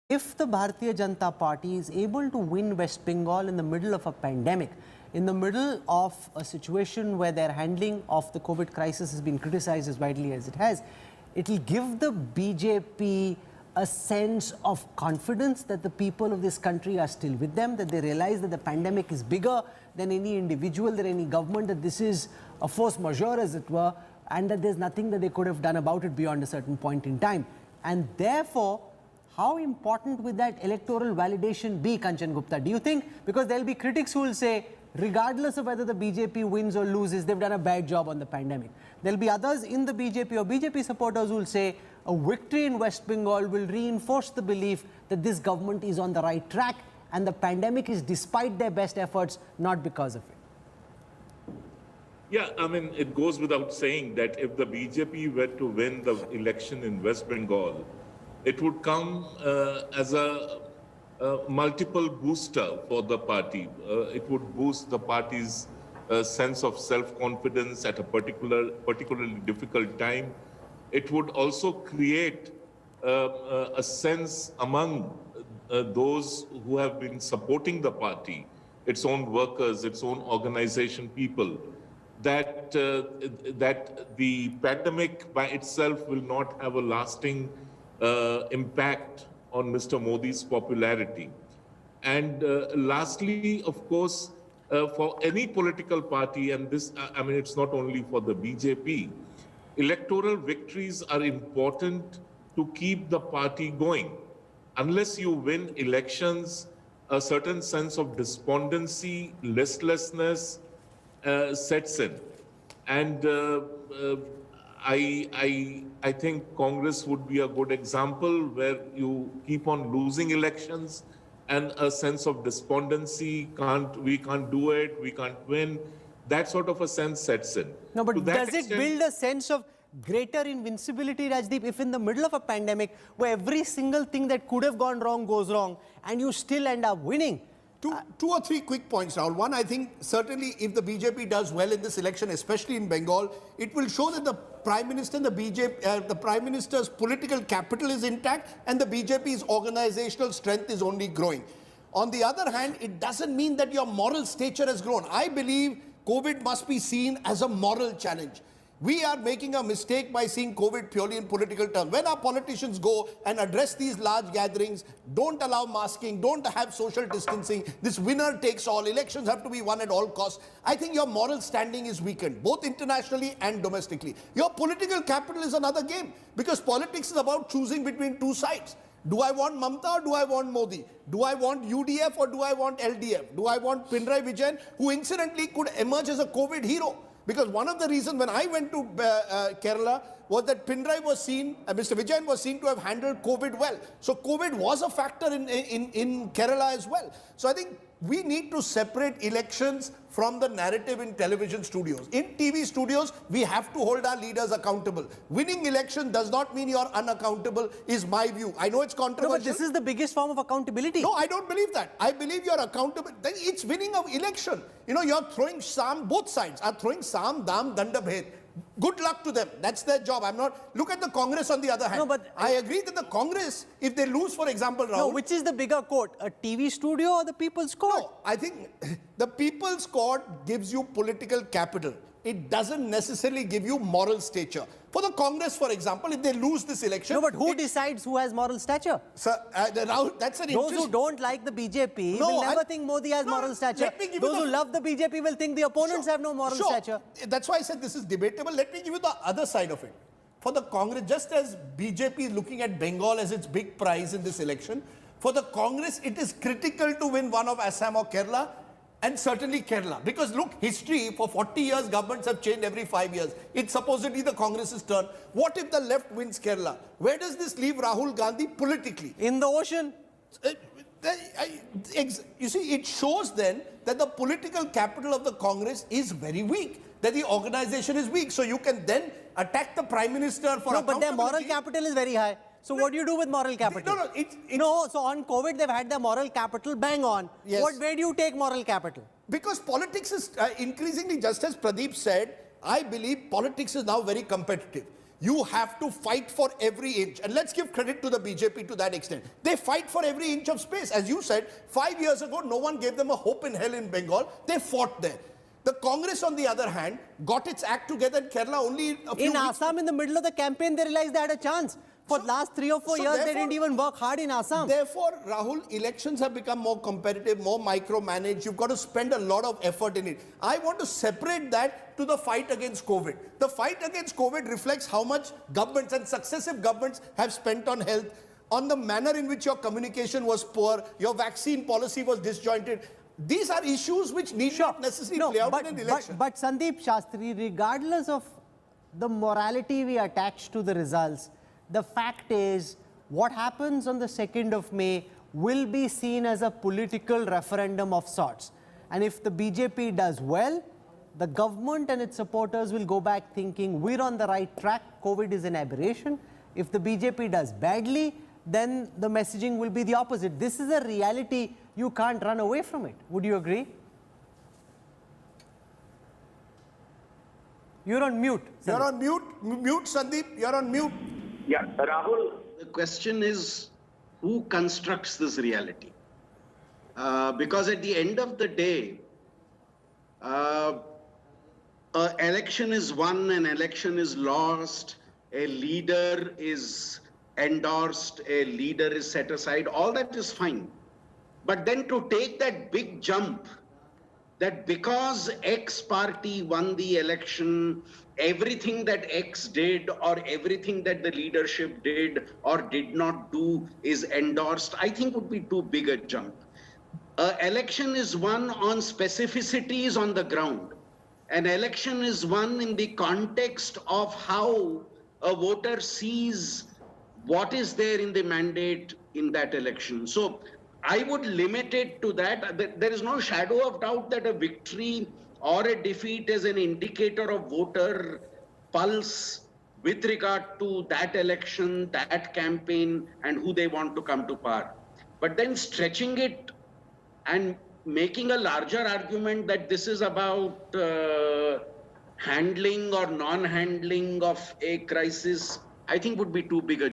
if the Bharatiya Janata Party is able to win West Bengal in the middle of a pandemic, in the middle of a situation where their handling of the COVID crisis has been criticized as widely as it has, it will give the BJP a sense of confidence that the people of this country are still with them, that they realize that the pandemic is bigger than any individual, than any government, that this is a force majeure, as it were, and that there's nothing that they could have done about it beyond a certain point in time. And therefore, how important will that electoral validation be, Kanchan Gupta? Do you think, because there'll be critics who will say, regardless of whether the BJP wins or loses, they've done a bad job on the pandemic. There'll be others in the BJP or BJP supporters who will say, a victory in West Bengal will reinforce the belief that this government is on the right track and the pandemic is despite their best efforts, not because of it. Yeah, I mean, it goes without saying that if the BJP were to win the election in West Bengal, it would come as a multiple booster for the party. It would boost the party's sense of self-confidence at a particularly difficult time. It would also create a sense among those who have been supporting the party, its own workers, its own organization people, that the pandemic by itself will not have a lasting impact on Mr. Modi's popularity. And lastly, of course, for any political party, and this, I mean, it's not only for the BJP, electoral victories are important to keep the party going. Unless you win elections, a certain sense of despondency, listlessness sets in. And I think Congress would be a good example where you keep on losing elections and a sense of despondency, we can't do it, we can't win. That sort of a sense sets in. No, but does it build a sense of greater invincibility, Rajdeep, if in the middle of a pandemic where every single thing that could have gone wrong goes wrong and you still end up winning? Two or three quick points, Rahul. One, I think certainly if the BJP does well in this election, especially in Bengal, it will show that the Prime Minister and the BJP, the Prime Minister's political capital is intact and the BJP's organizational strength is only growing. On the other hand, it doesn't mean that your moral stature has grown. I believe COVID must be seen as a moral challenge. We are making a mistake by seeing COVID purely in political terms. When our politicians go and address these large gatherings, don't allow masking, don't have social distancing, this winner takes all, elections have to be won at all costs, I think your moral standing is weakened, both internationally and domestically. Your political capital is another game, because politics is about choosing between two sides. Do I want Mamta or do I want Modi? Do I want UDF or do I want LDF? Do I want Pinarayi Vijayan, who incidentally could emerge as a COVID hero? Because one of the reasons when I went to Kerala was that Pinarayi was seen, Mr. Vijayan was seen to have handled COVID well. So COVID was a factor in Kerala as well. So I think we need to separate elections from the narrative in television studios. In TV studios, we have to hold our leaders accountable. Winning election does not mean you're unaccountable, is my view. I know it's controversial. No, but this is the biggest form of accountability. No, I don't believe that. I believe you're accountable. Then it's winning an election. You know, you're throwing Sam, both sides are throwing Sam, Dam, Danda, Bhed. Good luck to them. That's their job. I'm not... Look at the Congress on the other hand. No, but I agree that the Congress, if they lose, for example, Rahul... No, which is the bigger court? A TV studio or the People's Court? No, I think the People's Court gives you political capital. It doesn't necessarily give you moral stature. For the Congress, for example, if they lose this election... No, but who decides who has moral stature? Sir, Rahul, that's an Those who don't like the BJP will never think Modi has moral stature. Those who love the BJP will think the opponents have no moral stature. That's why I said this is debatable. Let me give you the other side of it. For the Congress, just as BJP is looking at Bengal as its big prize in this election, for the Congress, it is critical to win one of Assam or Kerala, and certainly Kerala. Because look, history, for 40 years, governments have changed every 5 years. It's supposedly the Congress's turn. What if the left wins Kerala? Where does this leave Rahul Gandhi politically? In the ocean. You see, it shows then that the political capital of the Congress is very weak, that the organization is weak. So you can then attack the Prime Minister for No, but their moral capital is very high. So what do you do with moral capital? No, so on COVID, they've had their moral capital bang on. Yes. Where do you take moral capital? Because politics is increasingly, just as Pradeep said, I believe politics is now very competitive. You have to fight for every inch. And let's give credit to the BJP to that extent. They fight for every inch of space. As you said, 5 years ago, no one gave them a hope in hell in Bengal. They fought there. The Congress, on the other hand, got its act together in Kerala only a few In weeks. Assam, in the middle of the campaign, they realized they had a chance. For the last 3 or 4 so years, they therefore- didn't even work hard in Assam. Therefore, Rahul, elections have become more competitive, more micromanaged. You've got to spend a lot of effort in it. I want to separate that to the fight against COVID. The fight against COVID reflects how much governments and successive governments have spent on health, on the manner in which your communication was poor, your vaccine policy was disjointed. These are issues which need not necessarily play out in an election. But Sandeep Shastri, regardless of the morality we attach to the results, the fact is what happens on the 2nd of May will be seen as a political referendum of sorts. And if the BJP does well, the government and its supporters will go back thinking we're on the right track, COVID is an aberration. If the BJP does badly, then the messaging will be the opposite. This is a reality, you can't run away from it. Would you agree? You're on mute. You're on mute. Mute, Sandeep. You're on mute. Yeah, Rahul, the question is who constructs this reality? Because at the end of the day, an election is won, an election is lost, a leader is endorsed, a leader is set aside, all that is fine. But then to take that big jump, that because X party won the election, everything that X did or everything that the leadership did or did not do is endorsed, I think would be too big a jump. Election is won on specificities on the ground. An election is won in the context of how a voter sees what is there in the mandate in that election. So I would limit it to that. There is no shadow of doubt that a victory or a defeat is an indicator of voter pulse with regard to that election, that campaign, and who they want to come to power. But then stretching it and making a larger argument that this is about handling or non-handling of a crisis, I think would be too big a